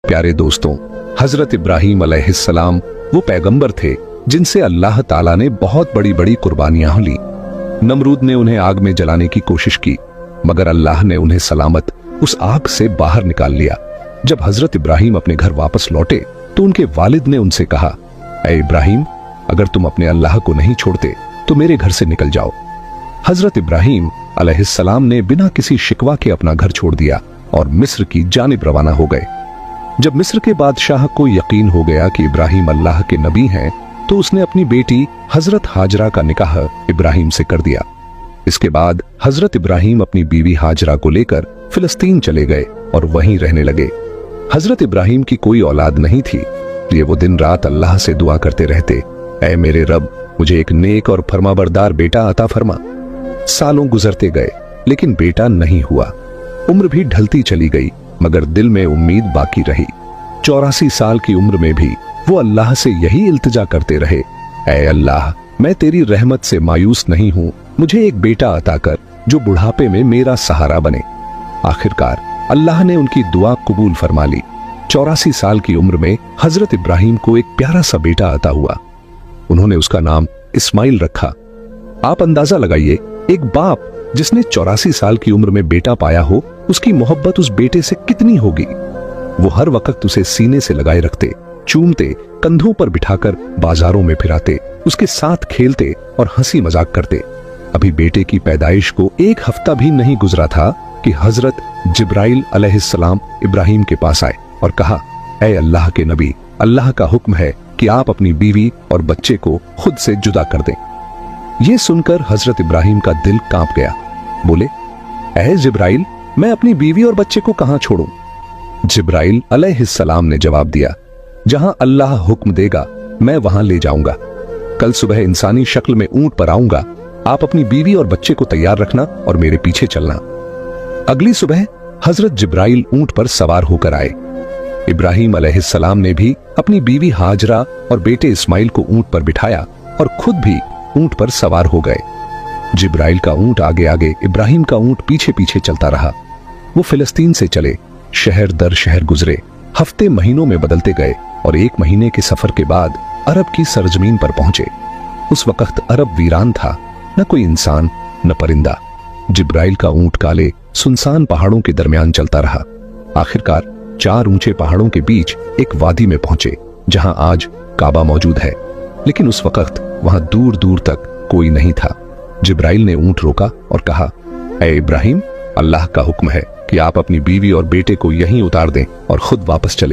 प्यारे दोस्तों, हजरत इब्राहीम अलैहिस्सलाम वो पैगंबर थे जिनसे अल्लाह ताला ने बहुत बड़ी बड़ी कुर्बानियां ली। नमरूद ने उन्हें आग में जलाने की कोशिश की, मगर अल्लाह ने उन्हें सलामत उस आग से बाहर निकाल लिया। जब हजरत इब्राहीम अपने घर वापस लौटे तो उनके वालिद ने उनसे कहा, ऐ इब्राहीम, अगर तुम अपने अल्लाह को नहीं छोड़ते तो मेरे घर से निकल जाओ। हजरत इब्राहीम अलैहिस्सलाम ने बिना किसी शिकवा के अपना घर छोड़ दिया और मिस्र की जानिब रवाना हो गए। जब मिस्र के बादशाह को यकीन हो गया कि इब्राहीम अल्लाह के नबी हैं, तो उसने अपनी बेटी हजरत हाजरा का निकाह इब्राहीम से कर दिया। इसके बाद हजरत इब्राहीम अपनी बीवी हाजरा को लेकर फिलिस्तीन चले गए और वहीं रहने लगे। हजरत इब्राहीम की कोई औलाद नहीं थी, ये वो दिन रात अल्लाह से दुआ करते रहते, ऐ मेरे रब, मुझे एक नेक और फरमाबरदार बेटा अता फरमा। सालों गुजरते गए लेकिन बेटा नहीं हुआ। उम्र भी ढलती चली गई मगर दिल में उम्मीद बाकी रही। 84 साल की उम्र में भी वो अल्लाह से यही इल्तिजा करते रहे, ऐ अल्लाह, मैं तेरी रहमत से मायूस नहीं हूं, मुझे एक बेटा अता कर जो बुढ़ापे में मेरा सहारा बने। आखिरकार अल्लाह ने उनकी दुआ कबूल फरमा ली। 84 साल की उम्र में हजरत इब्राहीम को एक प्यारा सा बेटा अता हुआ। उन्होंने उसका नाम इस्माइल रखा। आप अंदाजा लगाइए, एक बाप जिसने 84 साल की उम्र में बेटा पाया हो, उसकी मोहब्बत उस बेटे से कितनी होगी। वो हर वक्त उसे सीने से लगाए रखते, चूमते, कंधों पर बिठाकर बाजारों में फिराते, उसके साथ खेलते और हंसी मजाक करते। अभी बेटे की पैदाइश को एक हफ्ता भी नहीं गुजरा था कि हजरत जिब्राइल अलैहिस्सलाम इब्राहीम के पास आए और कहा, ऐ अल्लाह के नबी, अल्लाह का हुक्म है कि आप अपनी बीवी और बच्चे को खुद से जुदा कर दें। यह सुनकर हजरत इब्राहीम का दिल कांप गया। बोले, ऐ जिब्राइल, मैं अपनी बीवी और बच्चे को कहां छोड़ूं? जिब्राइल अलैहिस्सलाम ने जवाब दिया, जहां अल्लाह हुक्म देगा मैं वहां ले जाऊंगा। कल सुबह इंसानी शक्ल में ऊंट पर आऊंगा, आप अपनी बीवी और बच्चे को तैयार रखना और मेरे पीछे चलना। अगली सुबह हजरत जिब्राइल ऊंट पर सवार होकर आए। इब्राहीम अलैहिस्सलाम ने भी अपनी बीवी हाजरा और बेटे इस्माइल को ऊंट पर बिठाया और खुद भी ऊंट पर सवार हो गए। जिब्राइल का ऊंट आगे आगे, इब्राहीम का ऊंट पीछे पीछे चलता रहा। वो फिलिस्तीन से चले, शहर दर शहर गुजरे, हफ्ते महीनों में बदलते गए और 1 महीने के सफर के बाद अरब की सरजमीन पर पहुंचे। उस वक्त अरब वीरान था, न कोई इंसान न परिंदा। जिब्राइल का ऊंट काले सुनसान पहाड़ों के दरमियान चलता रहा। आखिरकार 4 ऊंचे पहाड़ों के बीच एक वादी में पहुंचे जहां आज काबा मौजूद है, लेकिन उस वक्त वहां दूर दूर तक कोई नहीं था। जिब्राइल ने ऊंट रोका और कहा, ऐ इब्राहीम, अल्लाह का हुक्म है कि आप अपनी बीवी और बेटे को यहीं उतार दें और खुद वापस चले